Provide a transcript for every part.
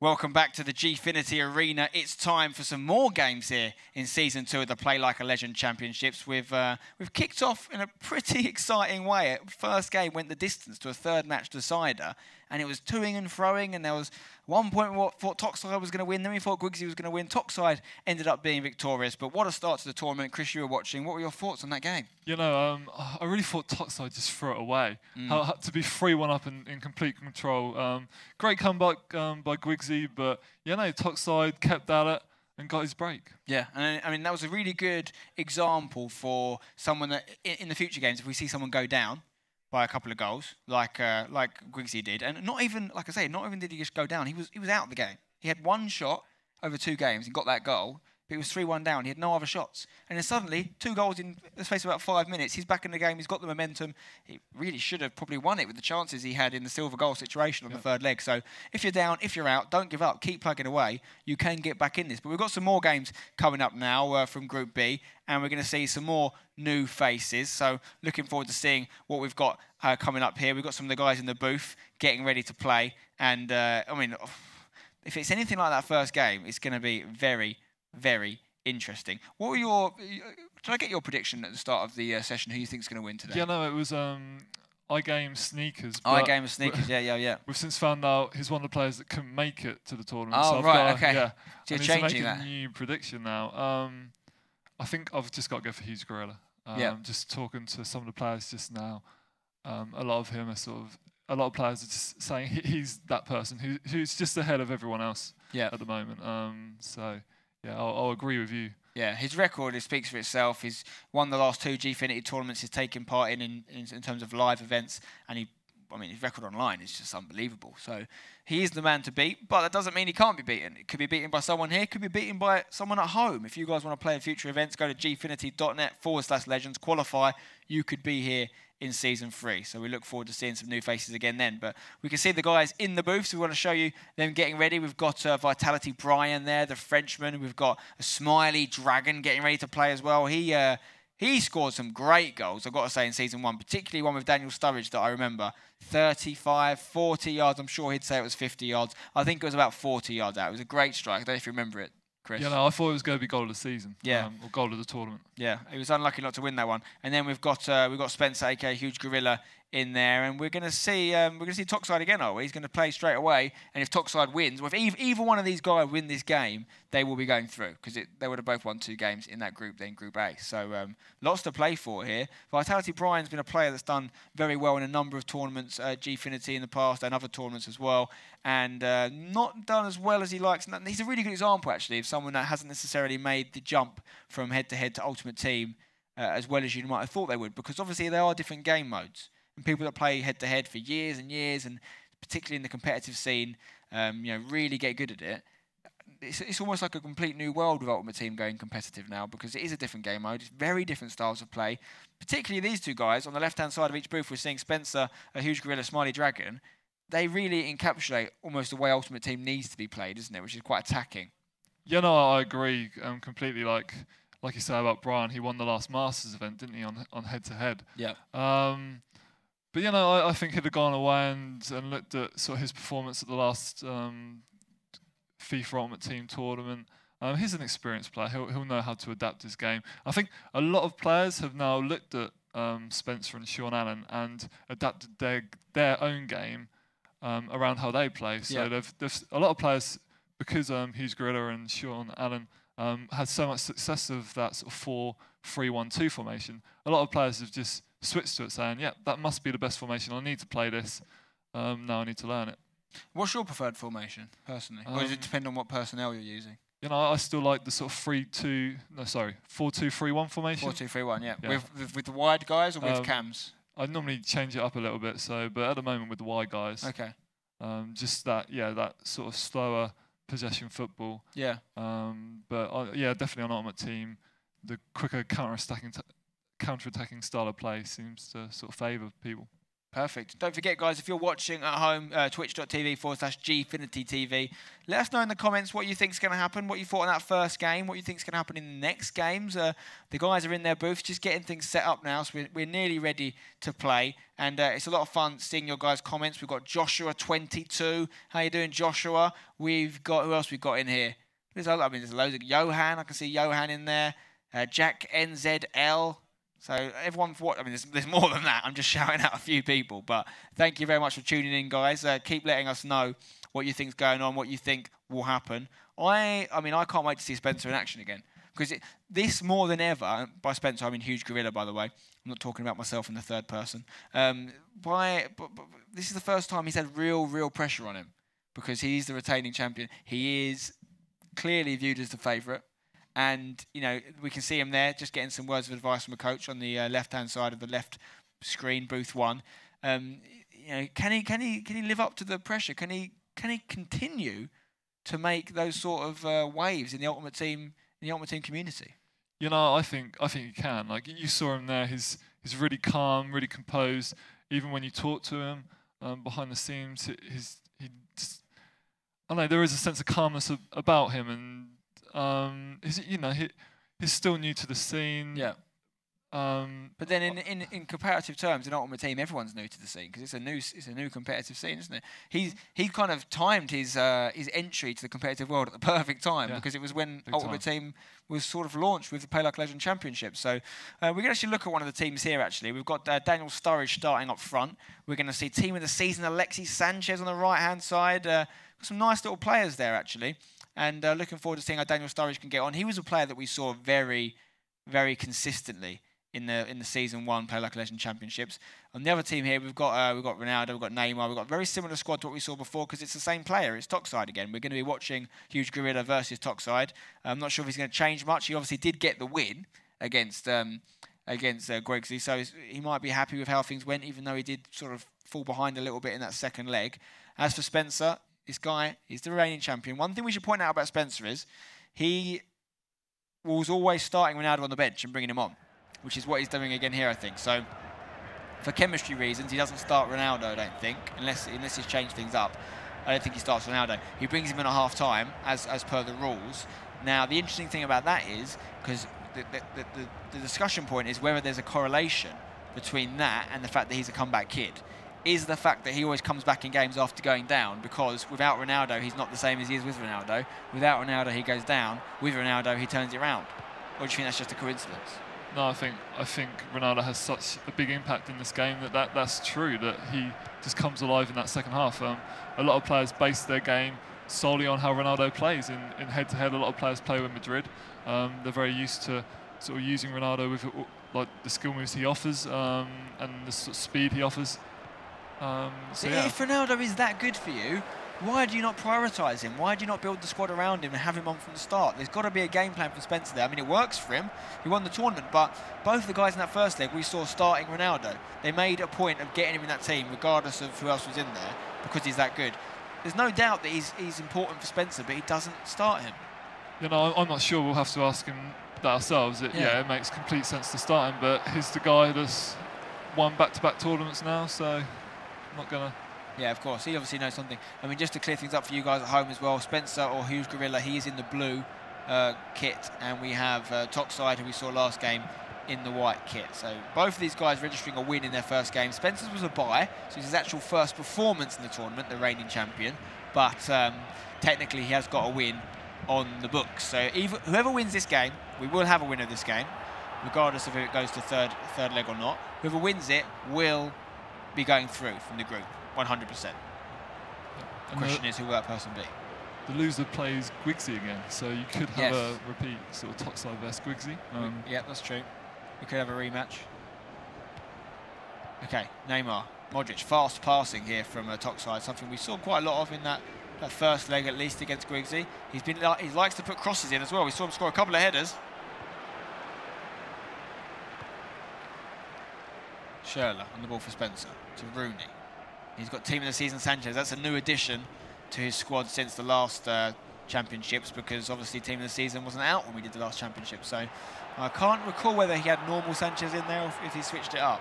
Welcome back to the Gfinity Arena. It's time for some more games here in Season 2 of the Play Like a Legend Championships. We've kicked off in a pretty exciting way. First game went the distance to a third match decider, and it was toing and froing, and there was one point we thought Toxide was going to win, then we thought Gfinity was going to win. Toxide ended up being victorious, but what a start to the tournament. Chris, you were watching. What were your thoughts on that game? You know, I really thought Toxide just threw it away. To be 3-1 up in complete control. Great comeback by Gfinity, but you know, Toxide kept at it and got his break. Yeah, and I mean, that was a really good example for someone that in the future games, if we see someone go down by a couple of goals, like Gfinity did, and not even, like I say, not even did he just go down, he was out of the game. He had one shot over 2 games and got that goal, but he was 3-1 down. He had no other shots. And then suddenly, 2 goals in the space of about 5 minutes. He's back in the game. He's got the momentum. He really should have probably won it with the chances he had in the silver goal situation on the third leg. So if you're down, if you're out, don't give up. Keep plugging away. You can get back in this. But we've got some more games coming up now from Group B, and we're going to see some more new faces. So looking forward to seeing what we've got coming up here. We've got some of the guys in the booth getting ready to play. And, I mean, if it's anything like that first game, it's going to be very, very interesting. What were your? Did I get your prediction at the start of the session? Who you think is going to win today? Yeah, no, it was iGame Sneakers. iGame Sneakers, yeah. We've since found out he's one of the players that couldn't make it to the tournament. Oh, so I've right, got, okay. Yeah, So you're I need changing to make that. a new prediction now. I think I've just got to go for Huge Gorilla. Just talking to some of the players just now, a lot of him are a lot of players are just saying he's that person who's just ahead of everyone else at the moment. So yeah, I'll agree with you. Yeah, his record speaks for itself. He's won the last 2 Gfinity tournaments he's taken part in terms of live events, and his record online is just unbelievable. So he is the man to beat, but that doesn't mean he can't be beaten. It could be beaten by someone here, could be beaten by someone at home. If you guys want to play in future events, go to gfinity.net/legends, qualify. You could be here in Season 3. So we look forward to seeing some new faces again then. But we can see the guys in the booth, so we want to show you them getting ready. We've got Vitality Brian there, the Frenchman. We've got a Smiley Dragon getting ready to play as well. He scored some great goals, I've got to say, in Season 1, particularly one with Daniel Sturridge that I remember. 35, 40 yards. I'm sure he'd say it was 50 yards. I think it was about 40 yards out. It was a great strike. I don't know if you remember it, Chris. Yeah, no, I thought it was going to be goal of the season. Yeah. Or goal of the tournament. Yeah, he was unlucky not to win that one. And then we've got Spencer, aka Huge Gorilla, in there, and we're going to see Toxide again. Are we? He's going to play straight away, and if Toxide wins, well, if either one of these guys win this game, they will be going through because they would have both won 2 games in that group, then Group A. So lots to play for here. Vitality Brian's been a player that's done very well in a number of tournaments, Gfinity in the past and other tournaments as well, and not done as well as he likes. And he's a really good example actually of someone that hasn't necessarily made the jump from head-to-head to Ultimate Team as well as you might have thought they would, because obviously there are different game modes. And people that play head-to-head for years and years, and particularly in the competitive scene, really get good at it. It's almost like a complete new world with Ultimate Team going competitive now, because it is a different game mode. It's very different styles of play. Particularly these 2 guys on the left-hand side of each booth. We're seeing Spencer, a Huge Gorilla, Smiley Dragon. They really encapsulate almost the way Ultimate Team needs to be played, isn't it? Which is quite attacking. Yeah, no, I agree completely. Like you said about Brian, he won the last Masters event, didn't he, on head-to-head? Yeah. But you know, I think he'd have gone away and looked at sort of his performance at the last FIFA Ultimate Team tournament. He's an experienced player. He'll know how to adapt his game. I think a lot of players have now looked at Spencer and Sean Allen and adapted their own game around how they play. So there's a lot of players, because Huge Gorilla and Sean Allen had so much success of that sort of 4-3-1-2 formation. A lot of players have just switched to it, saying, yeah, that must be the best formation. I need to play this. Now I need to learn it. What's your preferred formation, personally? Or does it depend on what personnel you're using? You know, I still like the sort of 4-2-3-1 formation. 4-2-3-1, yeah. With the wide guys or with cams? I normally change it up a little bit, but at the moment with the wide guys. Okay. Just that sort of slower possession football. Yeah. Definitely on Ultimate Team, the quicker counter-attacking style of play seems to sort of favour people. Perfect. Don't forget, guys, if you're watching at home, twitch.tv/Gfinity TV, let us know in the comments what you think is going to happen, what you thought in that first game, what you think is going to happen in the next games. The guys are in their booths just getting things set up now, so we're nearly ready to play. And it's a lot of fun seeing your guys' comments. We've got Joshua22. How you doing, Joshua? We've got, who else we've got in here? There's loads of Johan. I can see Johan in there. Jack NZL. So everyone, there's more than that. I'm just shouting out a few people, but thank you very much for tuning in, guys. Keep letting us know what you think's going on, what you think will happen. I can't wait to see Spencer in action again, because this more than ever, by Spencer I mean Huge Gorilla, by the way. I'm not talking about myself in the third person. This is the first time he's had real pressure on him, because he's the retaining champion. He is clearly viewed as the favourite. And, you know, we can see him there just getting some words of advice from a coach on the left-hand side of the left screen, booth 1. You know, can he live up to the pressure? Can he continue to make those sort of waves in the Ultimate Team community? You know, I think he can. Like, you saw him there. He's really calm, really composed. Even when you talk to him behind the scenes, he just, I don't know, there is a sense of calmness about him, and he's still new to the scene. Yeah. But then in comparative terms, in Ultimate Team, everyone's new to the scene, because it's a new competitive scene, isn't it? He kind of timed his entry to the competitive world at the perfect time, because it was when Ultimate Team was sort of launched with the PLALC Legend Championships. So we're going to actually look at one of the teams here. Actually, we've got Daniel Sturridge starting up front. We're going to see Team of the Season Alexis Sanchez on the right-hand side. Got some nice little players there, actually. And looking forward to seeing how Daniel Sturridge can get on. He was a player that we saw very, very consistently in the Season 1 PLALC Legend Championships. On the other team here, we've got Ronaldo, we've got Neymar, we've got a very similar squad to what we saw before, because it's the same player. It's Toxide again. We're going to be watching Huge Gorilla versus Toxide. I'm not sure if he's going to change much. He obviously did get the win against Gregsy, so he might be happy with how things went, even though he did sort of fall behind a little bit in that second leg. As for Spencer, this guy is the reigning champion. One thing we should point out about Spencer is he was always starting Ronaldo on the bench and bringing him on, which is what he's doing again here, I think. So for chemistry reasons, he doesn't start Ronaldo, I don't think, unless he's changed things up. I don't think he starts Ronaldo. He brings him in at half-time, as per the rules. Now, the interesting thing about that is, because the discussion point is whether there's a correlation between that and the fact that he's a comeback kid. Is the fact that he always comes back in games after going down, because without Ronaldo, he's not the same as he is with Ronaldo. Without Ronaldo, he goes down. With Ronaldo, he turns it around. Or do you think that's just a coincidence? No, I think Ronaldo has such a big impact in this game that's true, that he just comes alive in that second half. A lot of players base their game solely on how Ronaldo plays. In head-to-head, a lot of players play with Madrid. They're very used to sort of using Ronaldo with like the skill moves he offers and the sort of speed he offers. If Ronaldo is that good for you, why do you not prioritise him? Why do you not build the squad around him and have him on from the start? There's got to be a game plan for Spencer there. I mean, it works for him. He won the tournament, but both the guys in that first leg we saw starting Ronaldo. They made a point of getting him in that team, regardless of who else was in there, because he's that good. There's no doubt that he's important for Spencer, but he doesn't start him. You know, I'm not sure. We'll have to ask him that ourselves. It makes complete sense to start him, but he's the guy that's won back-to-back tournaments now, so I'm not going to... Yeah, of course. He obviously knows something. I mean, just to clear things up for you guys at home as well, Spencer, or Huge Gorilla, he is in the blue kit, and we have Toxide, who we saw last game, in the white kit. So both of these guys registering a win in their first game. Spencer's was a bye, so it's his actual first performance in the tournament, the reigning champion. But technically, he has got a win on the books. So whoever wins this game, we will have a winner of this game, regardless of if it goes to third leg or not. Whoever wins it will be going through from the group. 100%. The question is, who will that person be? The loser plays Gwigsy again, so you could have a repeat sort of Toxide versus Gwigsy. Yeah, that's true. We could have a rematch. Okay, Neymar, Modric, fast passing here from Toxide, something we saw quite a lot of in that first leg, at least against Gwigsy. He likes to put crosses in as well. We saw him score a couple of headers. Schürrle on the ball for Spencer to Rooney. He's got Team of the Season Sanchez. That's a new addition to his squad since the last championships, because obviously Team of the Season wasn't out when we did the last championship. So I can't recall whether he had normal Sanchez in there or if he switched it up.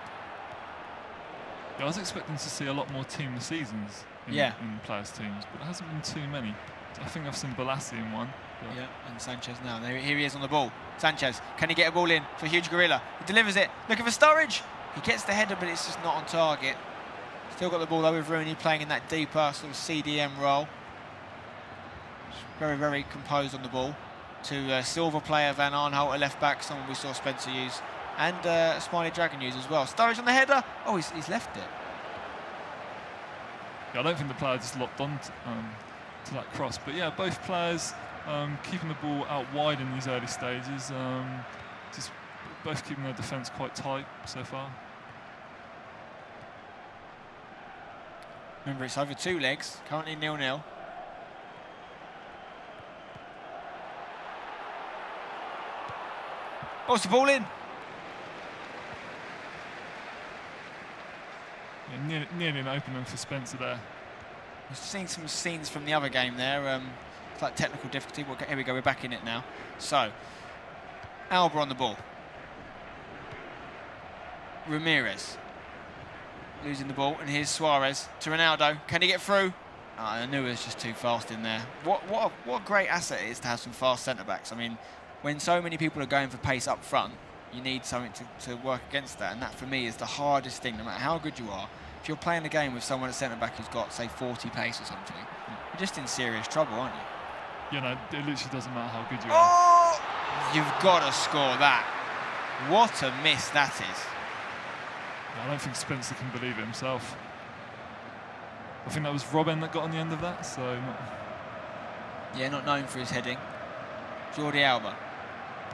Yeah, I was expecting to see a lot more team of the seasons in players' teams, but there hasn't been too many. I think I've seen PLALC in one. Yeah, and Sanchez now. Here he is on the ball. Sanchez, can he get a ball in for Huge Gorilla? He delivers it. Looking for Sturridge. He gets the header, but it's just not on target. Still got the ball though with Rooney playing in that deeper sort of CDM role. Very, very composed on the ball. To silver player Van Arnholt, a left back, someone we saw Spencer use, and Smiley Dragon use as well. Sturridge on the header. Oh, he's left it. Yeah, I don't think the player just locked on to that cross, but yeah, both players keeping the ball out wide in these early stages. Just both keeping their defence quite tight so far. Remember, it's over 2 legs, currently 0-0. Oh, it's the ball in. Yeah, nearly an opening for Spencer there. We've seen some scenes from the other game there. It's like technical difficulty. Well, here we go, we're back in it now. So, Alba on the ball. Ramirez losing the ball, and here's Suarez to Ronaldo. Can he get through? Oh, I knew it was just too fast in there. What a great asset it is to have some fast centre-backs. I mean, when so many people are going for pace up front, you need something to work against that, and that for me is the hardest thing, no matter how good you are. If you're playing a game with someone at centre-back who's got, say, 40 pace or something, you're just in serious trouble, aren't you? You know, it literally doesn't matter how good you are. Oh! You've got to score that. What a miss that is. I don't think Spencer can believe it himself. I think that was Robin that got on the end of that, so... Yeah, not known for his heading. Jordi Alba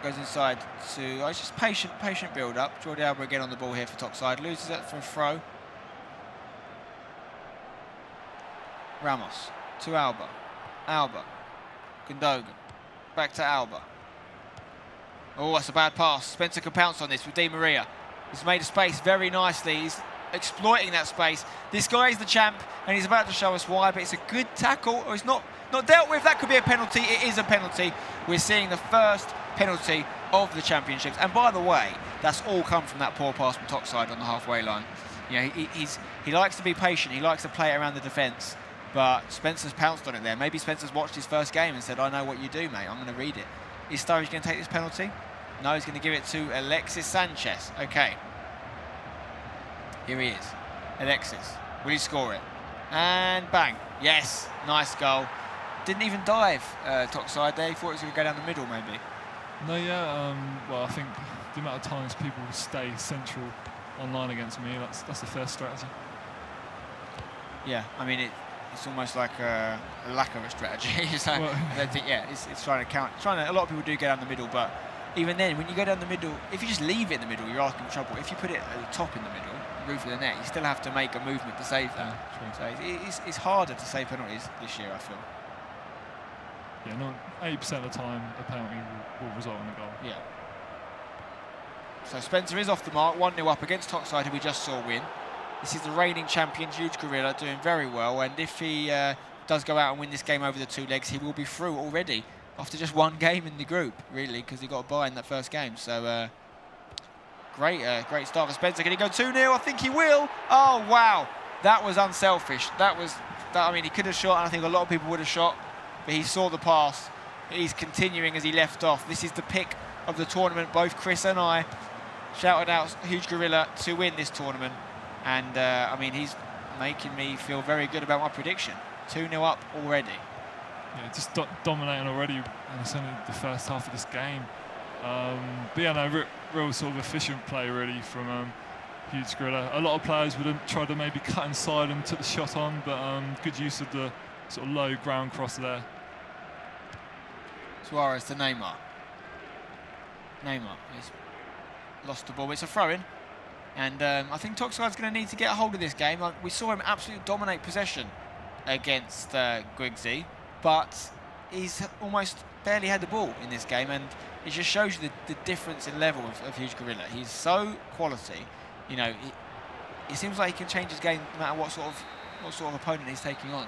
goes inside to... Oh, it's just patient build-up. Jordi Alba again on the ball here for Toxide. Loses it for a throw. Ramos to Alba. Alba. Gundogan. Back to Alba. Oh, that's a bad pass. Spencer can pounce on this with Di Maria. He's made a space very nicely. He's exploiting that space. This guy is the champ, and he's about to show us why, but it's a good tackle. Oh, it's not dealt with. That could be a penalty. It is a penalty. We're seeing the first penalty of the championships. And by the way, that's all come from that poor pass from Toxide on the halfway line. You know, he likes to be patient. He likes to play it around the defence, but Spencer's pounced on it there. Maybe Spencer's watched his first game and said, I know what you do, mate. I'm going to read it. Is Sturridge going to take this penalty? No, he's going to give it to Alexis Sanchez. Okay. Here he is. Alexis. Will he score it? And bang. Yes. Nice goal. Didn't even dive, Toxide there. He thought it was going to go down the middle, maybe. No, yeah. Well, I think the amount of times people stay central online against me, that's the first strategy. Yeah, I mean, it's almost like a lack of a strategy. So well, I don't think, yeah, it's trying to count. A lot of people do go down the middle, but even then, when you go down the middle, if you just leave it in the middle, you're asking for trouble. If you put it at the top in the middle, roof of the net, you still have to make a movement to save that. Yeah, so it's harder to save penalties this year, I feel. Yeah, not 80% of the time, a penalty will result in a goal. Yeah. So Spencer is off the mark, 1-0 up against Toxide, who we just saw win. This is the reigning champion, Huge Gorilla, doing very well. And if he does go out and win this game over the 2 legs, he will be through already after just 1 game in the group, really, because he got a bye in that first game. So great start for Spencer. Can he go 2-0? I think he will. Oh, wow. That was unselfish. I mean, he could have shot, and I think a lot of people would have shot, but he saw the pass. He's continuing as he left off. This is the pick of the tournament. Both Chris and I shouted out Huge Gorilla to win this tournament. And, I mean, he's making me feel very good about my prediction. 2-0 up already. Yeah, just dominating already, and it's only the first half of this game. But yeah, no, real sort of efficient play really from Huge Gorilla. A lot of players would have tried to maybe cut inside and took the shot on, but good use of the sort of low ground cross there. Suarez to Neymar. Neymar has lost the ball. It's a throw-in. And I think Toxide's going to need to get a hold of this game. We saw him absolutely dominate possession against Gwigsy, but he's almost barely had the ball in this game, and it just shows you the difference in level of Huge Gorilla. He's so quality. You know, it seems like he can change his game no matter what sort of opponent he's taking on.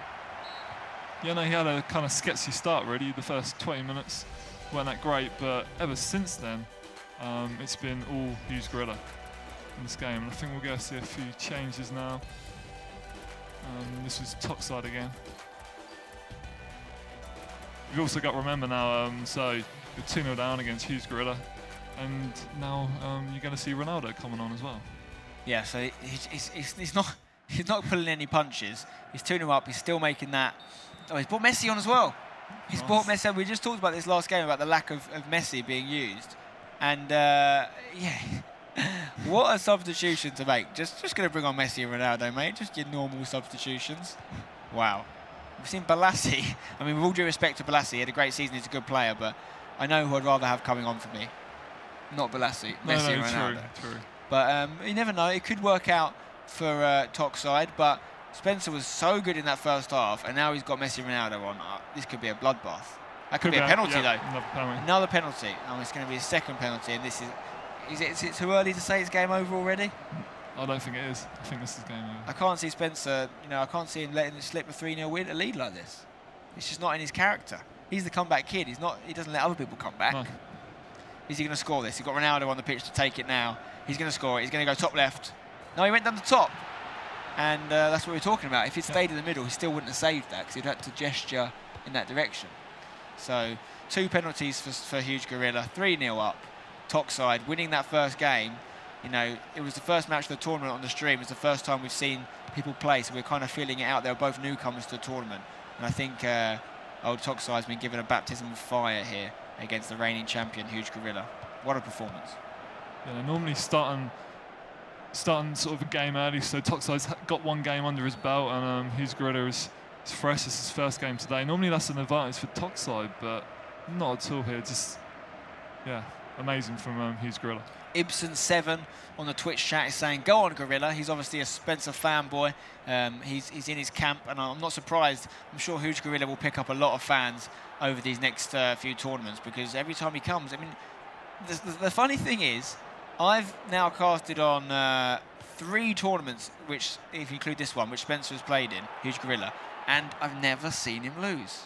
Yeah, no, he had a kind of sketchy start really. The first 20 minutes weren't that great, but ever since then, it's been all Huge Gorilla. in this game. And I think we'll go see a few changes now. This was Toxide again. You've also got to remember now, so you're 2-0 down against Huge Gorilla, and now you're going to see Ronaldo coming on as well. Yeah, so he's not pulling any punches. He's 2-0 up. He's still making that. Oh, he's brought Messi on as well. He's brought Messi. We just talked about this last game about the lack of Messi being used, and yeah, what a substitution to make. Just going to bring on Messi and Ronaldo, mate. Just your normal substitutions. Wow. We've seen PLALC. I mean, with all due respect to PLALC, he had a great season. He's a good player, but I know who I'd rather have coming on for me. Not PLALC, Messi and Ronaldo. True. But you never know. It could work out for Toxide, but Spencer was so good in that first half, and now he's got Messi and Ronaldo on. This could be a bloodbath. That could be a penalty, though. Another penalty. Oh, it's going to be a second penalty, and this is it too early to say it's game over already? I don't think it is. I think this is game over. I can't see Spencer, I can't see him letting it slip a 3-0 win, a lead like this. It's just not in his character. He's the comeback kid. He doesn't let other people come back. No. Is he going to score this? He's got Ronaldo on the pitch to take it now. He's going to score it. He's going to go top left. No, he went down the top. And that's what we're talking about. If he'd stayed in the middle, he still wouldn't have saved that because he'd had to gesture in that direction. So 2 penalties for Huge Gorilla, 3-0 up. Toxide winning that first game. It was the first match of the tournament on the stream. It's the first time we've seen people play, so we're kind of feeling it out. They're both newcomers to the tournament. And I think old Toxide's been given a baptism of fire here against the reigning champion, Huge Gorilla. What a performance. Yeah, normally starting sort of a game early, so Toxide's got 1 game under his belt, and Huge Gorilla is fresh. It's his first game today. Normally that's an advantage for Toxide, but not at all here. Just, yeah, amazing from Huge Gorilla. Ibsen7 on the Twitch chat is saying, go on, Gorilla. He's obviously a Spencer fanboy. He's in his camp, and I'm not surprised. I'm sure Huge Gorilla will pick up a lot of fans over these next few tournaments, because every time he comes, I mean, the funny thing is, I've now casted on 3 tournaments, which, if you include this one, which Spencer has played in, Huge Gorilla, and I've never seen him lose.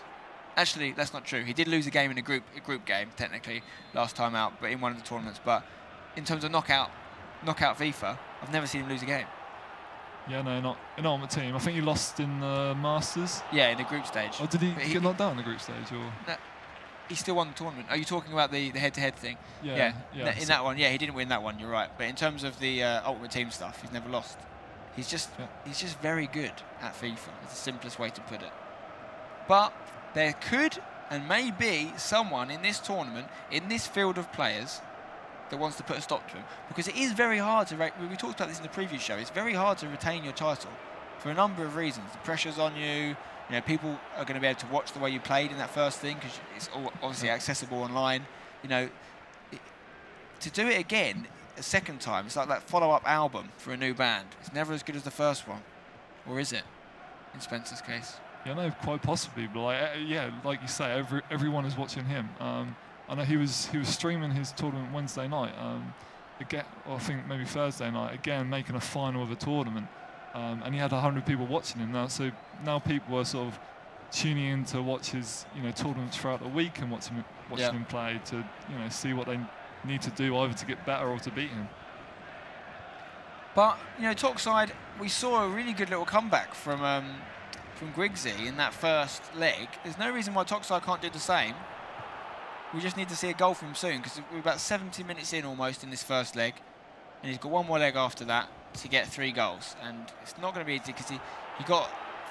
Actually, that's not true. He did lose a game in a group game, technically, last time out, but in one of the tournaments. But in terms of knockout FIFA, I've never seen him lose a game. Yeah, no, not on the team. I think he lost in the Masters. Yeah, in the group stage. Or did he get knocked down in the group stage? Or? No, he still won the tournament. Are you talking about the head-to-head thing? Yeah. In that one, yeah, he didn't win that one. You're right. But in terms of the Ultimate Team stuff, he's never lost. He's just very good at FIFA. It's the simplest way to put it. But there could and may be someone in this tournament, in this field of players, that wants to put a stop to him, because it is very hard to. We talked about this in the previous show. It's very hard to retain your title for a number of reasons. The pressure's on you. People are going to be able to watch the way you played in that first thing because it's all obviously accessible online. To do it again a second time, it's like that follow-up album for a new band. It's never as good as the first one, or is it? In Spencer's case. Yeah, no, quite possibly. But like you say, everyone is watching him. I know he was streaming his tournament Wednesday night, again, or I think maybe Thursday night, again making a final of a tournament, and he had 100 people watching him now. So now people are sort of tuning in to watch his tournaments throughout the week and watching him play to see what they need to do either to get better or to beat him. But Toxide, we saw a really good little comeback from Griggsy in that first leg. There's no reason why Toxide can't do the same. We just need to see a goal from him soon, because we're about 70 minutes in almost in this first leg, and he's got 1 more leg after that to get 3 goals. And it's not going to be easy because he got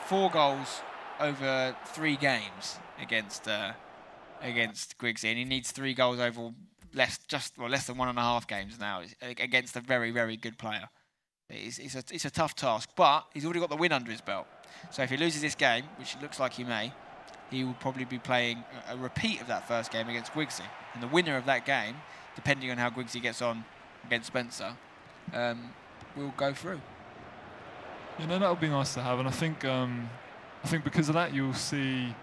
4 goals over 3 games against Griggsy, and he needs 3 goals over less than 1.5 games now against a very, very good player. It's a tough task, but he's already got the win under his belt. So if he loses this game, which it looks like he may, he will probably be playing a repeat of that first game against Griggsy. And the winner of that game, depending on how Griggsy gets on against Spencer, will go through. That would be nice to have. And I think because of that, you'll see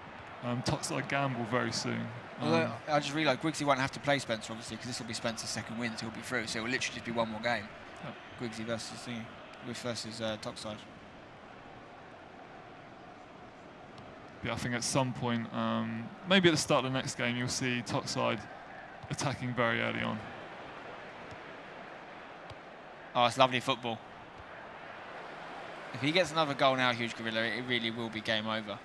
Toxide gamble very soon. Although I just realised Griggsy won't have to play Spencer, obviously, because this will be Spencer's second win, so he'll be through. So it will literally just be 1 more game. Yep. Griggsy versus Toxide. Yeah, I think at some point, maybe at the start of the next game, you'll see Toxide attacking very early on. Oh, it's lovely football. If he gets another goal now, Huge Gorilla, it really will be game over.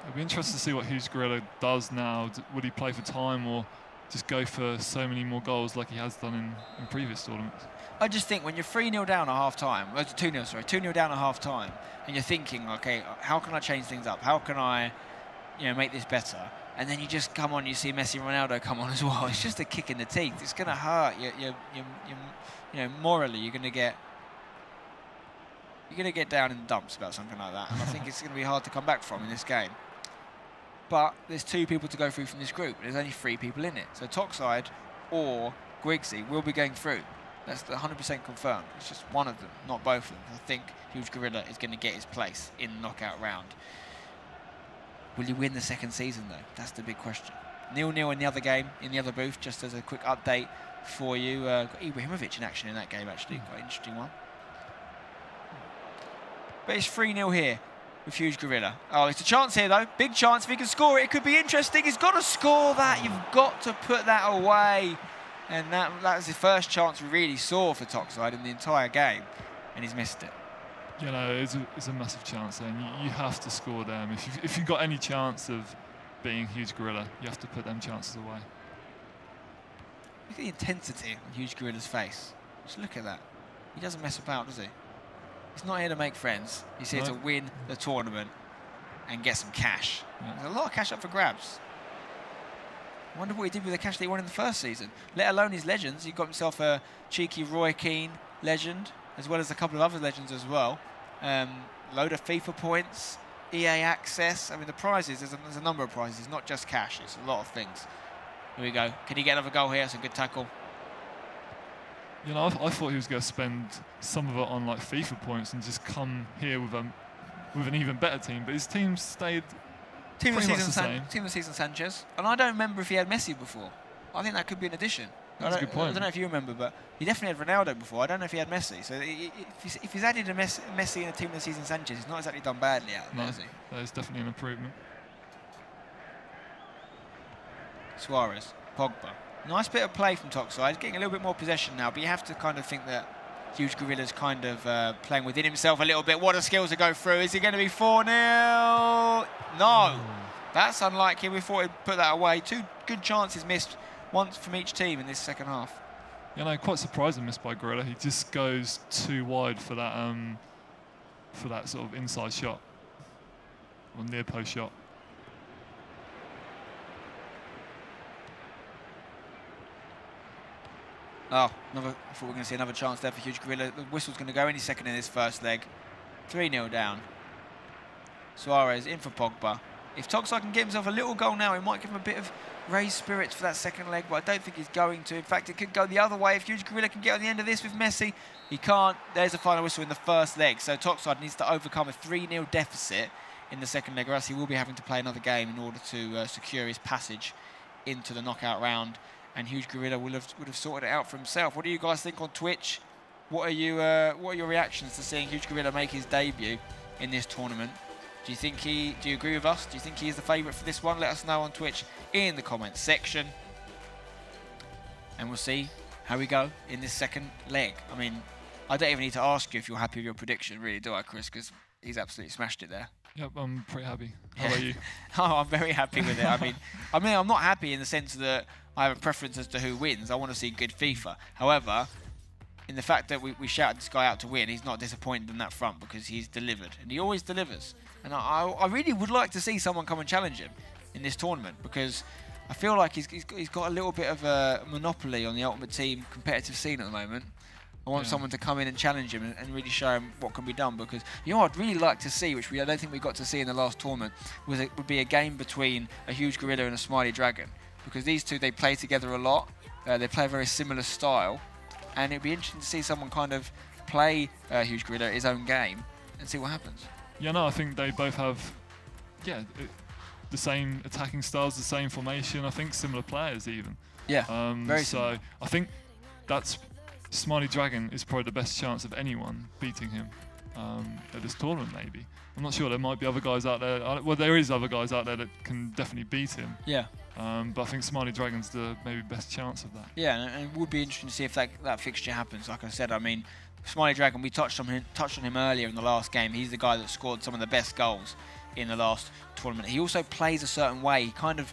It'll be interesting to see what Huge Gorilla does now. Would he play for time or just go for so many more goals like he has done in previous tournaments? I just think when you're 3-0 down at half-time, 2-0, sorry, 2-0 down at half-time, and you're thinking, okay, how can I change things up? How can I, make this better? And then you just come on, you see Messi and Ronaldo come on as well. It's just a kick in the teeth. It's going to hurt. Morally, you're going to get down in the dumps about something like that. And I think it's going to be hard to come back from in this game. But there's 2 people to go through from this group. There's only 3 people in it. So Toxide or Gwigsy will be going through. That's 100% confirmed. It's just one of them, not both of them. I think Huge Gorilla is going to get his place in the knockout round. Will he win the second season, though? That's the big question. 0-0 in the other game, in the other booth, just as a quick update for you. Got Ibrahimovic in action in that game, actually. Quite an interesting one. But it's 3-0 here with Huge Gorilla. Oh, it's a chance here, though. Big chance. If he can score it, it could be interesting. He's got to score that. You've got to put that away. And that was the first chance we really saw for Toxide in the entire game. And he's missed it. It's a massive chance there. And you have to score them. If you've got any chance of being Huge Gorilla, you have to put them chances away. Look at the intensity on Huge Gorilla's face. Just look at that. He doesn't mess about, does he? He's not here to make friends. He's here to win the tournament and get some cash. Yeah. There's a lot of cash up for grabs. I wonder what he did with the cash that he won in the first season. Let alone his legends. He got himself a cheeky Roy Keane legend, as well as a couple of other legends as well. Load of FIFA points, EA access. I mean, the prizes, there's a number of prizes, not just cash. It's a lot of things. Here we go. Can he get another goal here? It's a good tackle. I thought he was going to spend some of it on like FIFA points and just come here with an even better team. But his team stayed Team of the season Sanchez. And I don't remember if he had Messi before. I think that could be an addition. That's a good point. I don't know if you remember, but he definitely had Ronaldo before. I don't know if he had Messi. So if he's added a Messi in a team of the season Sanchez, he's not exactly done badly out there, has he? That is definitely an improvement. Suarez, Pogba. Nice bit of play from Toxide. Getting a little bit more possession now, but you have to kind of think that Huge Gorilla's kind of playing within himself a little bit. What are skills to go through? Is he going to be 4-0? No. That's unlikely. We thought he'd put that away. 2 good chances missed, once from each team in this second half. Quite surprising miss by Gorilla. He just goes too wide for that sort of inside shot, or near post shot. Oh, I thought we were going to see another chance there for Huge Gorilla. The whistle's going to go any second in this first leg. 3-0 down. Suarez in for Pogba. If Toxide can get himself a little goal now, it might give him a bit of raised spirits for that second leg, but I don't think he's going to. In fact, it could go the other way. If Huge Gorilla can get on the end of this with Messi, he can't. There's a final whistle in the first leg. So Toxide needs to overcome a 3-0 deficit in the second leg, or else he will be having to play another game in order to secure his passage into the knockout round. And Huge Gorilla would have sorted it out for himself. What do you guys think on Twitch? What are your reactions to seeing Huge Gorilla make his debut in this tournament? Do you agree with us? Do you think he's the favourite for this one? Let us know on Twitch in the comments section. And we'll see how we go in this second leg. I mean, I don't even need to ask you if you're happy with your prediction, really, do I, Chris? Because he's absolutely smashed it there. Yep, I'm pretty happy. How about you? Oh, I'm very happy with it. I mean, I'm not happy in the sense that I have a preference as to who wins. I want to see good FIFA. However, in the fact that we shouted this guy out to win, he's not disappointed on that front because he's delivered. And he always delivers. And I really would like to see someone come and challenge him in this tournament, because I feel like he's got a little bit of a monopoly on the Ultimate Team competitive scene at the moment. I want someone to come in and challenge him and really show him what can be done, because what I'd really like to see, which I don't think we got to see in the last tournament, would be a game between a Huge Gorilla and a Smiley Dragon, because these two, they play together a lot. They play a very similar style, and it'd be interesting to see someone kind of play Huge Gorilla his own game and see what happens. Yeah, no, I think they both have, the same attacking styles, the same formation. I think similar players even. Yeah, very so similar. I think that's Smiley Dragon is probably the best chance of anyone beating him at this tournament, maybe. I'm not sure. There might be other guys out there. Well, there is other guys out there that can definitely beat him. Yeah. But I think Smiley Dragon's the maybe best chance of that. Yeah, and it would be interesting to see if that fixture happens. Like I said, I mean, Smiley Dragon, we touched on him earlier in the last game. He's the guy that scored some of the best goals in the last tournament. He also plays a certain way. He kind of,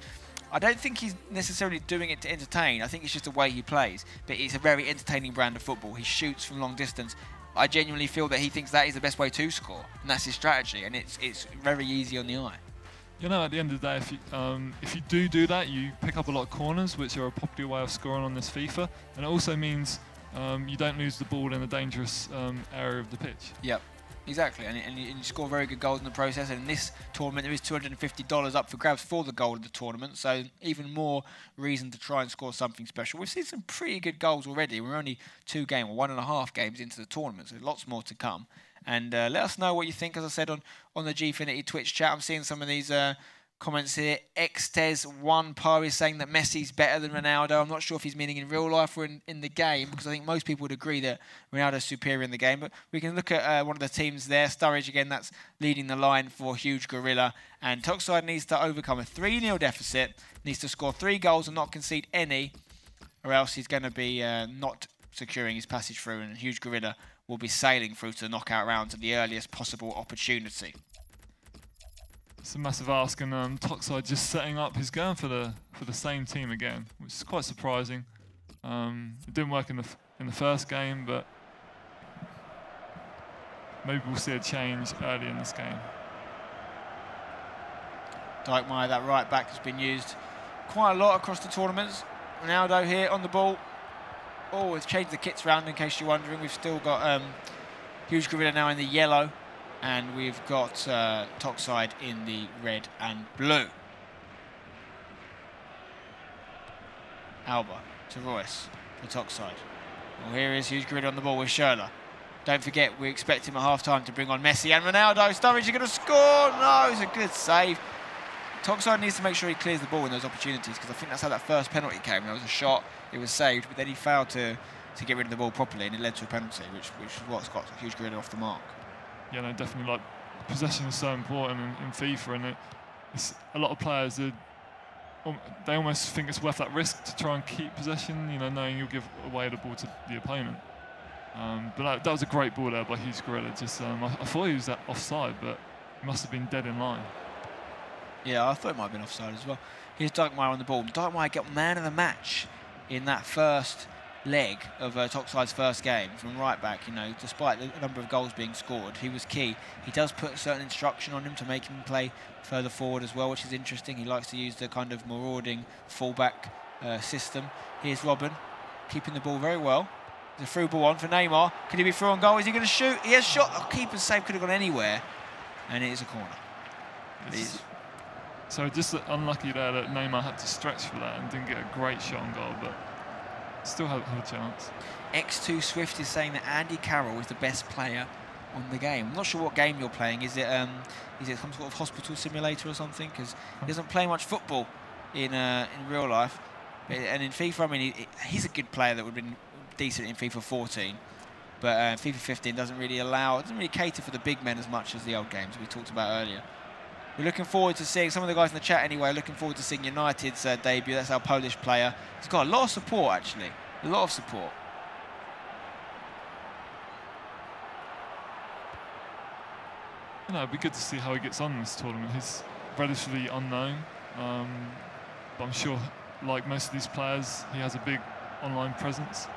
I don't think he's necessarily doing it to entertain. I think it's just the way he plays. But it's a very entertaining brand of football. He shoots from long distance. I genuinely feel that he thinks that is the best way to score, and that's his strategy. And it's very easy on the eye. You know, at the end of the day, if you do that, you pick up a lot of corners, which are a popular way of scoring on this FIFA, and it also means you don't lose the ball in a dangerous area of the pitch. Yep, exactly, and you score very good goals in the process. And in this tournament, there is $250 up for grabs for the goal of the tournament, so even more reason to try and score something special. We've seen some pretty good goals already. We're only 1.5 games into the tournament, so lots more to come. And let us know what you think, as I said, on the Gfinity Twitch chat. I'm seeing some of these comments here. Xtez1 is saying that Messi's better than Ronaldo. I'm not sure if he's meaning in real life or in the game, because I think most people would agree that Ronaldo's superior in the game. But we can look at one of the teams there. Sturridge, again, that's leading the line for Huge Gorilla. And Toxide needs to overcome a 3-0 deficit, needs to score 3 goals and not concede any, or else he's going to be not securing his passage through, and Huge Gorilla will be sailing through to the knockout rounds at the earliest possible opportunity. It's a massive ask, and Toxide just setting up. He's going for the same team again, which is quite surprising. It didn't work in the first game, but maybe we'll see a change early in this game. Dijkmeyer, that right back, has been used quite a lot across the tournaments. Ronaldo here on the ball. Oh, we've changed the kits round, in case you're wondering. We've still got Huge Gorilla now in the yellow, and we've got Toxide in the red and blue. Alba to Royce for Toxide. Well, here is Huge Gorilla on the ball with Schürrle. Don't forget, we expect him at half-time to bring on Messi and Ronaldo. Sturridge is going to score. No, it's a good save. Toxide needs to make sure he clears the ball in those opportunities, because I think that's how that first penalty came. There was a shot, it was saved, but then he failed to get rid of the ball properly, and it led to a penalty, which is what's got Huge Gorilla off the mark. Yeah, no, definitely. Like, possession is so important in FIFA, and it's a lot of players that they almost think it's worth that risk to try and keep possession, you know, knowing you'll give away the ball to the opponent. But that was a great ball there by Huge Gorilla. Just I thought he was offside, but he must have been dead in line. Yeah, I thought it might have been offside as well. Here's Dijkmeyer on the ball. Dijkmeyer got man of the match in that first leg of Toxide's first game from right back. You know, despite the number of goals being scored, he was key. He does put a certain instruction on him to make him play further forward as well, which is interesting. He likes to use the kind of marauding fullback system. Here's Robin, keeping the ball very well. There's a through ball on for Neymar. Can he be through on goal? Is he going to shoot? He has shot. Oh, keeper's save could have gone anywhere, and it is a corner. So just unlucky there that Neymar had to stretch for that and didn't get a great shot on goal, but still had a chance. X2 Swift is saying that Andy Carroll is the best player on the game. I'm not sure what game you're playing. Is it some sort of hospital simulator or something? Because he doesn't play much football in real life, and in FIFA, I mean, he's a good player that would have been decent in FIFA 14. But FIFA 15 doesn't really cater for the big men as much as the old games we talked about earlier. We're looking forward to seeing some of the guys in the chat anyway. Looking forward to seeing United's debut. That's our Polish player. He's got a lot of support, actually. A lot of support. You know, it'd be good to see how he gets on in this tournament. He's relatively unknown, but I'm sure, like most of these players, he has a big online presence.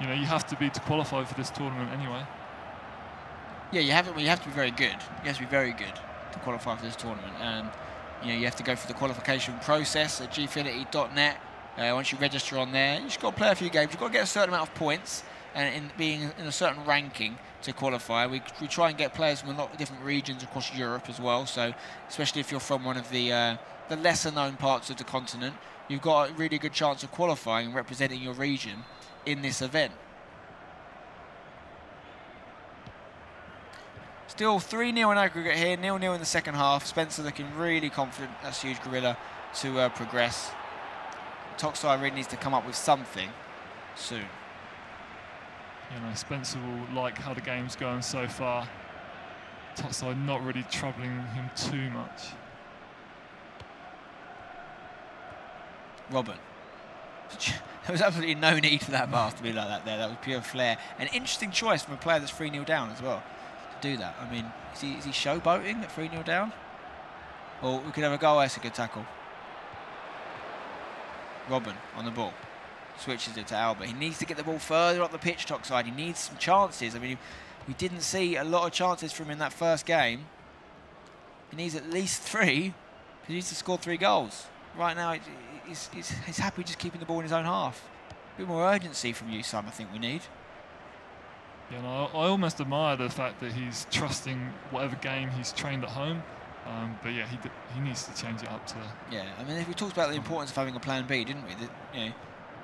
You know, you have to be to qualify for this tournament anyway. Yeah, you have to be very good. You have to be very good to qualify for this tournament, and you know, you have to go through the qualification process at gfinity.net. Once you register on there, you just got to play a few games. You've got to get a certain amount of points, and in being in a certain ranking to qualify. We try and get players from a lot of different regions across Europe as well. So especially if you're from one of the lesser known parts of the continent, you've got a really good chance of qualifying and representing your region in this event. Still 3-0 in aggregate here, 0-0 in the second half. Spencer looking really confident. That's Huge Gorilla to progress. Toxide really needs to come up with something soon. You know, Spencer will like how the game's going so far. Toxide not really troubling him too much. Robin. There was absolutely no need for that pass to be like that there. That was pure flair. An interesting choice from a player that's 3-0 down as well to do that. I mean, is he showboating at 3-0 down? Or we could have a goal. That's a good tackle. Robin on the ball. Switches it to Alba. He needs to get the ball further up the pitch, Toxide. He needs some chances. I mean, we didn't see a lot of chances from him in that first game. He needs at least 3. He needs to score 3 goals. Right now, he's happy just keeping the ball in his own half. A bit more urgency from you, Sam, I think we need. Yeah, no, I almost admire the fact that he's trusting whatever game he's trained at home. But yeah, he needs to change it up to... Yeah, I mean, we talked about the importance of having a plan B, didn't we? You know,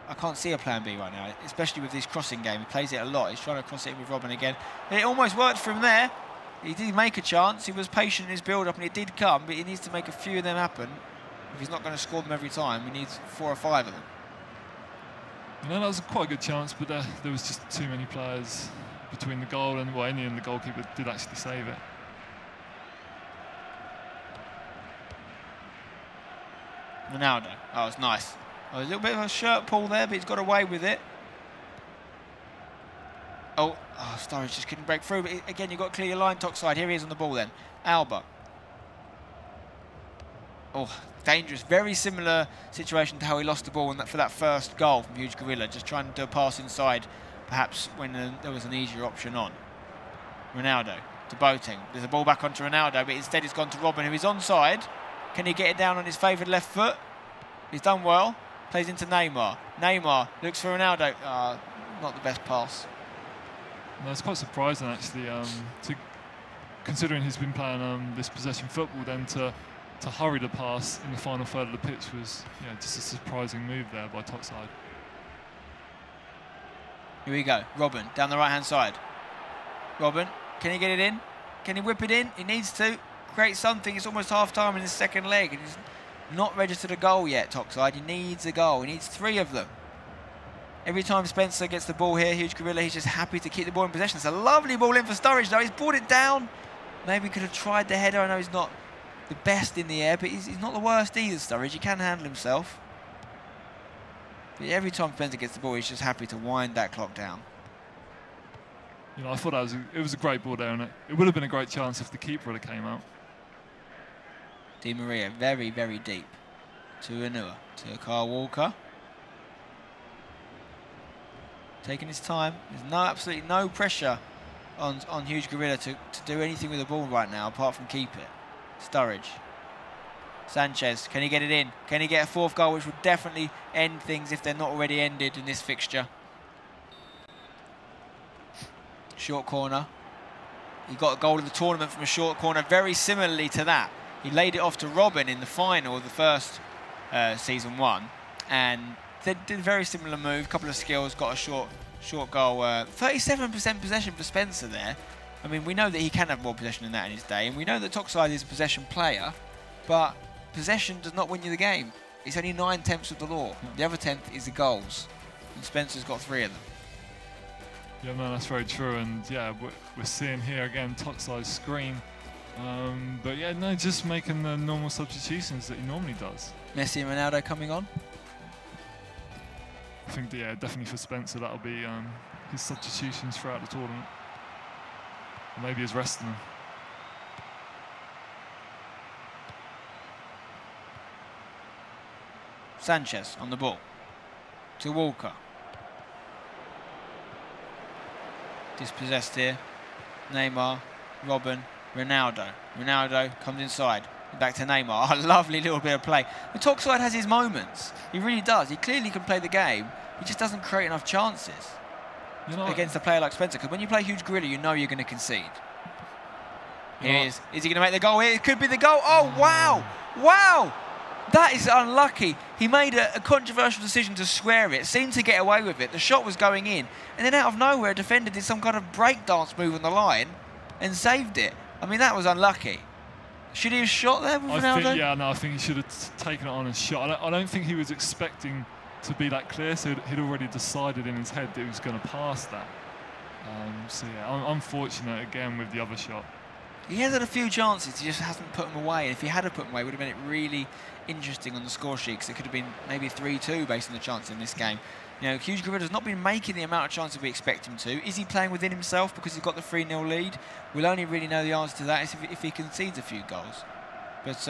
I can't see a plan B right now, especially with this crossing game. He plays it a lot. He's trying to cross it in with Robin again. It almost worked for him there. He did make a chance. He was patient in his build-up, and it did come, but he needs to make a few of them happen. If he's not going to score them every time, he needs 4 or 5 of them. You know, that was quite a good chance, but there was just too many players between the goal and, well, in the end, the goalkeeper did actually save it. Ronaldo. Oh, it's nice. Oh, a little bit of a shirt pull there, but he's got away with it. Oh, Sturridge just couldn't break through. But again, you've got to clear your line, Toxide. Here he is on the ball then. Alba. Oh, dangerous. Very similar situation to how he lost the ball for that first goal from Huge Gorilla. Just trying to do a pass inside, perhaps when there was an easier option on. Ronaldo to Boateng. There's a ball back onto Ronaldo, but instead it's gone to Robin, who is onside. Can he get it down on his favoured left foot? He's done well. Plays into Neymar. Neymar looks for Ronaldo. Not the best pass. No, it's quite surprising, actually, considering he's been playing this possession football, then to hurry the pass in the final third of the pitch was just a surprising move there by Toxide. Here we go. Robin down the right-hand side. Robin, can he get it in? Can he whip it in? He needs to. Create something. It's almost half-time in his second leg, and he's not registered a goal yet, Toxide. He needs a goal. He needs 3 of them. Every time Spencer gets the ball here, Huge Gorilla, he's just happy to keep the ball in possession. It's a lovely ball in for Sturridge, though. He's brought it down. Maybe could have tried the header. I know he's not the best in the air, but he's not the worst either, Sturridge. He can handle himself. But every time Spencer gets the ball, he's just happy to wind that clock down. You know, I thought it was a great ball there, and it would have been a great chance if the keeper would have came out. Di Maria, very, very deep. To Anua, to Kyle Walker. Taking his time. There's absolutely no pressure on Huge Gorilla to do anything with the ball right now, apart from keep it. Sturridge. Sanchez, can he get it in? Can he get a 4th goal, which would definitely end things if they're not already ended in this fixture? Short corner. He got a goal of the tournament from a short corner, very similarly to that. He laid it off to Robin in the final of the first season 1, and they did a very similar move. A couple of skills, got a short goal. 37% possession for Spencer there. I mean, we know that he can have more possession than that in his day, and we know that Toxide is a possession player, but possession does not win you the game. It's only 9/10 of the law. The other 10th is the goals, and Spencer's got 3 of them. Yeah, no, that's very true, and yeah, we're seeing here again Toxide's screen. But yeah, no, just making the normal substitutions that he normally does. Messi and Ronaldo coming on? I think, yeah, definitely for Spencer, that'll be his substitutions throughout the tournament. Or maybe his resting them. Sanchez on the ball. To Walker. Dispossessed here. Neymar, Robin, Ronaldo. Ronaldo comes inside. Back to Neymar. A lovely little bit of play. The Toxide has his moments. He really does. He clearly can play the game. He just doesn't create enough chances against a player like Spencer. Because when you play Huge Gorilla, you know you're going to concede. Here he is. Is he going to make the goal here? It could be the goal. Oh, wow. Wow. That is unlucky. He made a controversial decision to square it. Seemed to get away with it. The shot was going in. And then out of nowhere, a defender did some kind of breakdance move on the line and saved it. I mean, that was unlucky. Should he have shot there with Ronaldo? I think he should have taken it on and shot. I don't think he was expecting to be that clear, so he'd already decided in his head that he was going to pass that. So yeah, unfortunate again with the other shot. He has had a few chances, he just hasn't put them away. And if he had put them away, it would have made it really interesting on the score sheet, because it could have been maybe 3-2 based on the chances in this game. You know, Huge Gorilla's not been making the amount of chances we expect him to. Is he playing within himself because he's got the 3-0 lead? We'll only really know the answer to that if he concedes a few goals. But,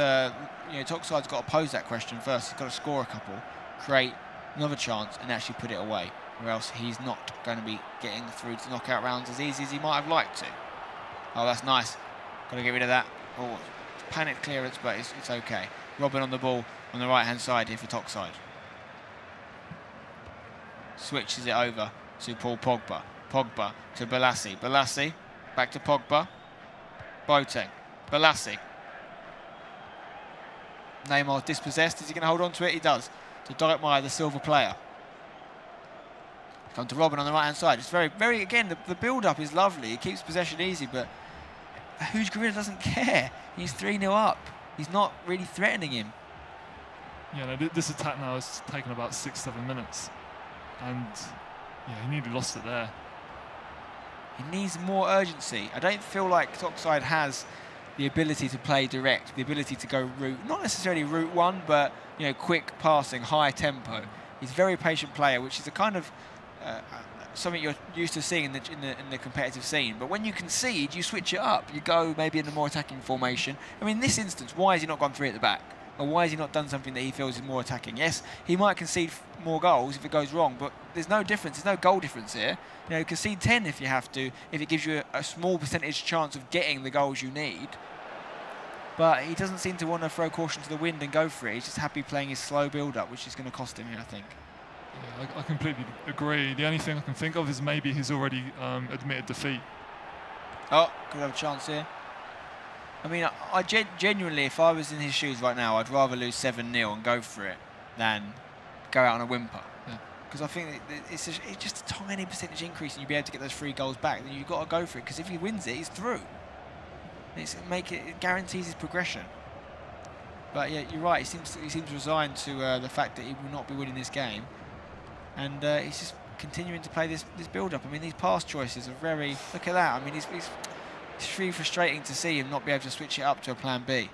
you know, Toxide's got to pose that question first. He's got to score a couple, create another chance, and actually put it away, or else he's not going to be getting through to knockout rounds as easy as he might have liked to. Oh, that's nice. Got to get rid of that. Oh, panic clearance, but it's okay. Robin on the ball on the right-hand side here for Toxide. Switches it over to Paul Pogba. Pogba to Balassi. Balassi back to Pogba. Boateng. Balassi. Neymar's dispossessed. Is he going to hold on to it? He does. To Dijkmeyer, the silver player. Come to Robin on the right-hand side. It's very, very, again, the build-up is lovely. He keeps possession easy, but Huge Gorilla doesn't care. He's 3-0 up. He's not really threatening him. Yeah, no, this attack now has taken about 6-7 minutes. And, yeah, he nearly lost it there. He needs more urgency. I don't feel like Toxide has the ability to play direct, the ability to go route, not necessarily route one, but, you know, quick passing, high tempo. He's a very patient player, which is a kind of something you're used to seeing in the competitive scene. But when you concede, you switch it up. You go maybe in a more attacking formation. I mean, in this instance, why has he not gone 3 at the back? Or why has he not done something that he feels is more attacking? Yes, he might concede more goals if it goes wrong, but there's no difference. There's no goal difference here. You know, concede 10 if you have to, if it gives you a small percentage chance of getting the goals you need. But he doesn't seem to want to throw caution to the wind and go for it. He's just happy playing his slow build-up, which is going to cost him here, I think. Yeah, I completely agree. The only thing I can think of is maybe he's already admitted defeat. Oh, could have a chance here. I mean, I genuinely, if I was in his shoes right now, I'd rather lose 7-0 and go for it than go out on a whimper. Because I think it's just a tiny percentage increase and you'll be able to get those 3 goals back. Then you've got to go for it, because if he wins it, he's through. It guarantees his progression. But yeah, you're right. He seems resigned to the fact that he will not be winning this game, and he's just continuing to play this build-up. I mean, these pass choices are very. Look at that. I mean, it's really frustrating to see him not be able to switch it up to a plan B.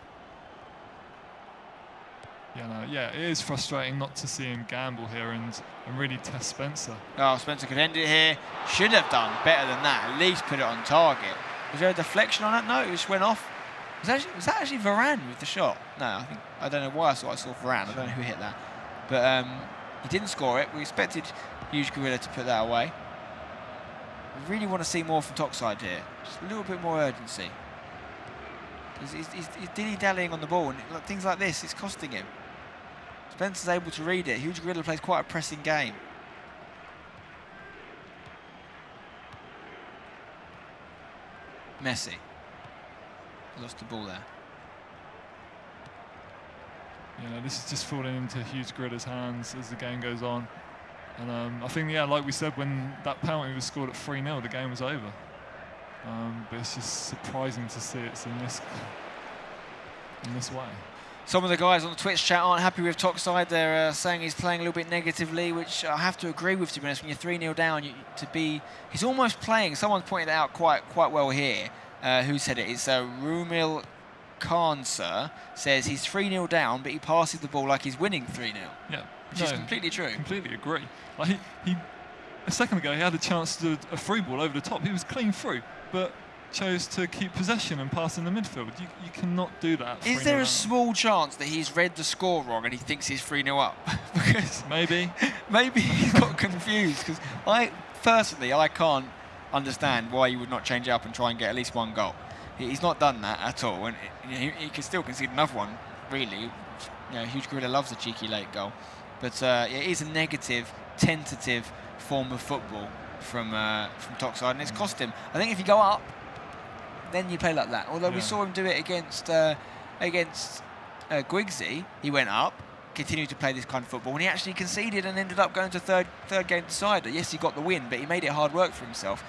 Yeah, it is frustrating not to see him gamble here and really test Spencer. Oh, Spencer could end it here. Should have done better than that. At least put it on target. Was there a deflection on it? No, it just went off. Was that actually Varane with the shot? No, I don't know why I saw Varane. I don't know who hit that. But he didn't score it. We expected Huge Gorilla to put that away. We really want to see more from Toxide here. Just a little bit more urgency. He's dilly-dallying on the ball, and things like this, it's costing him. Spencer's able to read it. Huge Gorilla plays quite a pressing game. Messi lost the ball there. Yeah, this is just falling into Huge Gorilla's hands as the game goes on. And I think, yeah, like we said, when that penalty was scored at 3-0, the game was over. But it's just surprising to see it's in this way. Some of the guys on the Twitch chat aren't happy with Toxide. They're saying he's playing a little bit negatively, which I have to agree with, to be honest. When you're 3-0 down, he's almost playing. Someone's pointed out quite well here. Who said it? It's Rumil Khan, sir, says he's 3-0 down, but he passes the ball like he's winning 3-0. Yeah, which is completely true. Completely agree. Like he a second ago he had a chance to do a free ball over the top. He was clean through, but chose to keep possession and pass in the midfield. You cannot do that. Is there a small chance that he's read the score wrong and he thinks he's 3-0 up? Because maybe he's got confused. Because I can't understand why you would not change it up and try and get at least 1 goal. He's not done that at all, and he can still concede another one. Really, you know, Huge Gorilla loves a cheeky late goal, but it is a negative, tentative form of football from Toxide, and it's cost him. I think if you go up, then you play like that. Although we saw him do it against Gwigsy, he went up, continued to play this kind of football, and he actually conceded and ended up going to third game decider. Yes, he got the win, but he made it hard work for himself.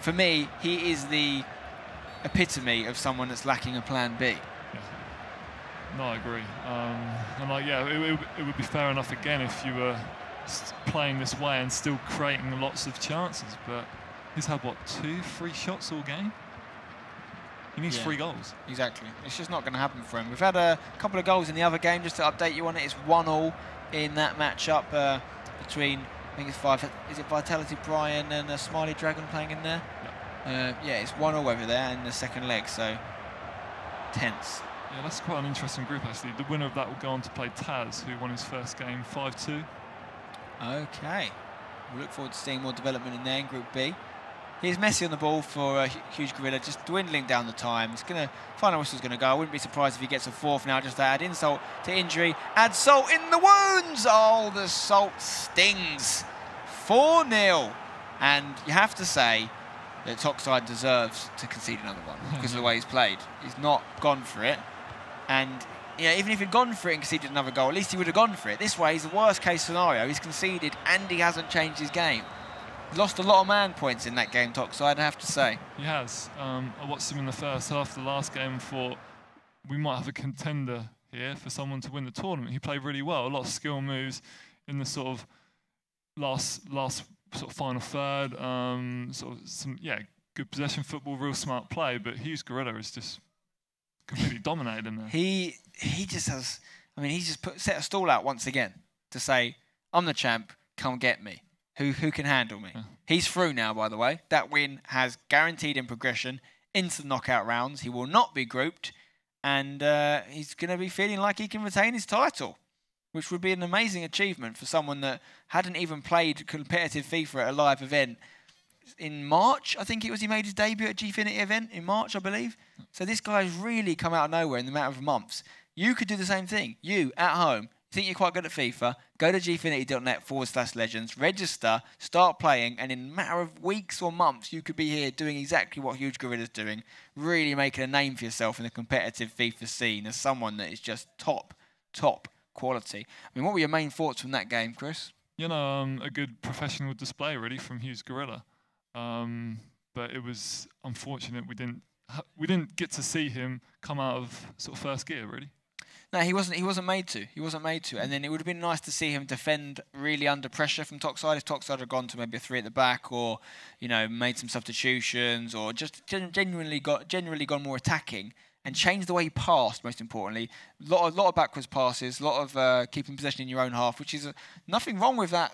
For me, he is the epitome of someone that's lacking a plan B. Yeah. No, I agree. And like, yeah, it would be fair enough again if you were playing this way and still creating lots of chances, but he's had what, 2-3 shots all game. He needs 3 goals. Exactly. It's just not going to happen for him. We've had a couple of goals in the other game, just to update you on it. It's 1-1 in that matchup between, I think it's Vitality Brian and Smiley Dragon playing in there? Yeah, it's 1-1 over there in the second leg, so tense. Yeah, that's quite an interesting group, actually. The winner of that will go on to play Taz, who won his first game 5-2. Okay. We'll look forward to seeing more development in there in Group B. Here's Messi on the ball for Huge Gorilla, just dwindling down the time. It's going to, final whistle's going to go. I wouldn't be surprised if he gets a 4th now, just to add insult to injury. Add salt in the wounds! Oh, the salt stings. 4-0. And you have to say that Toxide deserves to concede another one because of the way he's played. He's not gone for it. And yeah, even if he'd gone for it and conceded another goal, at least he would have gone for it. This way, he's the worst case scenario. He's conceded and he hasn't changed his game. He's lost a lot of man points in that game, Toxide, I have to say. He has. I watched him in the first half of the last game and thought we might have a contender here for someone to win the tournament. He played really well, a lot of skill moves in the sort of last sort of final third, sort of some good possession football, real smart play. But Huge Gorilla is just completely dominated in there. He just has. I mean, he's just set a stall out once again to say, "I'm the champ. Come get me. Who can handle me?" Yeah. He's through now, by the way. That win has guaranteed him progression into the knockout rounds. He will not be grouped, and he's going to be feeling like he can retain his title, which would be an amazing achievement for someone that hadn't even played competitive FIFA at a live event in March. I think it was he made his debut at Gfinity event in March, I believe. So this guy's really come out of nowhere in the matter of months. You could do the same thing. You, at home, think you're quite good at FIFA, go to gfinity.net/legends, register, start playing, and in a matter of weeks or months, you could be here doing exactly what Huge Gorilla's doing, really making a name for yourself in the competitive FIFA scene as someone that is just top quality. I mean, what were your main thoughts from that game, Chris? You know, a good professional display, really, from Huge Gorilla. But it was unfortunate we didn't get to see him come out of sort of first gear, really. No, he wasn't made to. He wasn't made to. And then it would have been nice to see him defend really under pressure from Toxide. If Toxide had gone to maybe a 3 at the back, or made some substitutions, or just generally gone more attacking and changed the way he passed. Most importantly, a lot of backwards passes, a lot of keeping possession in your own half, which is nothing wrong with that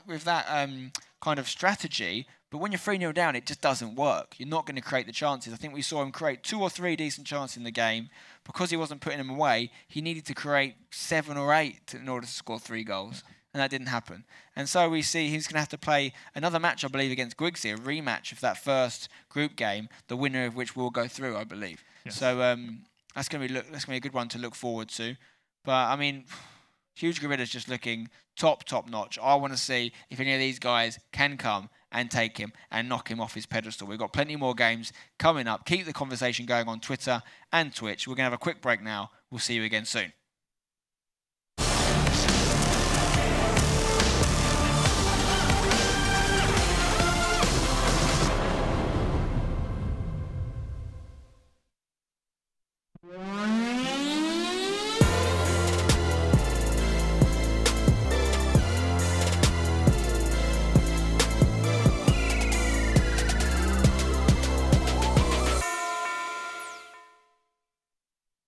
kind of strategy. But when you're 3-0 down, it just doesn't work. You're not going to create the chances. I think we saw him create 2 or 3 decent chances in the game. Because he wasn't putting them away, he needed to create 7 or 8 in order to score 3 goals. And that didn't happen. And so we see he's going to have to play another match, I believe, against Gwigsy, a rematch of that first group game, the winner of which will go through, I believe. Yes. So that's going to be a good one to look forward to. But, I mean, Huge Gorilla's just looking top notch. I want to see if any of these guys can come and take him and knock him off his pedestal. We've got plenty more games coming up. Keep the conversation going on Twitter and Twitch. We're going to have a quick break now. We'll see you again soon.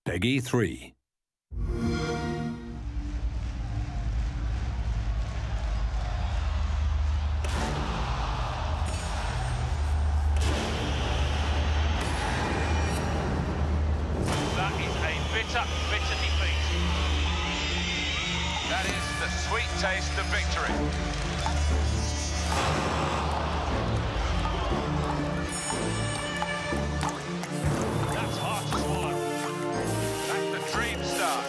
Peggy 3. That is a bitter defeat. That is the sweet taste of victory. That's hard to swallow. That's the dream start.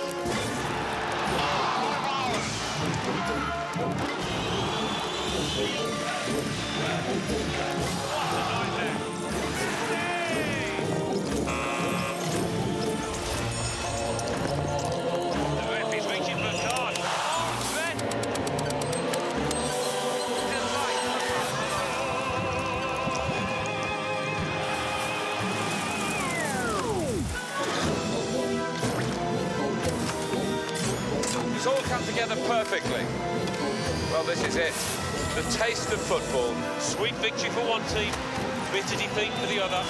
It's all come together perfectly. Well, this is it. The taste of football. Sweet victory for one team, bitter defeat for the other.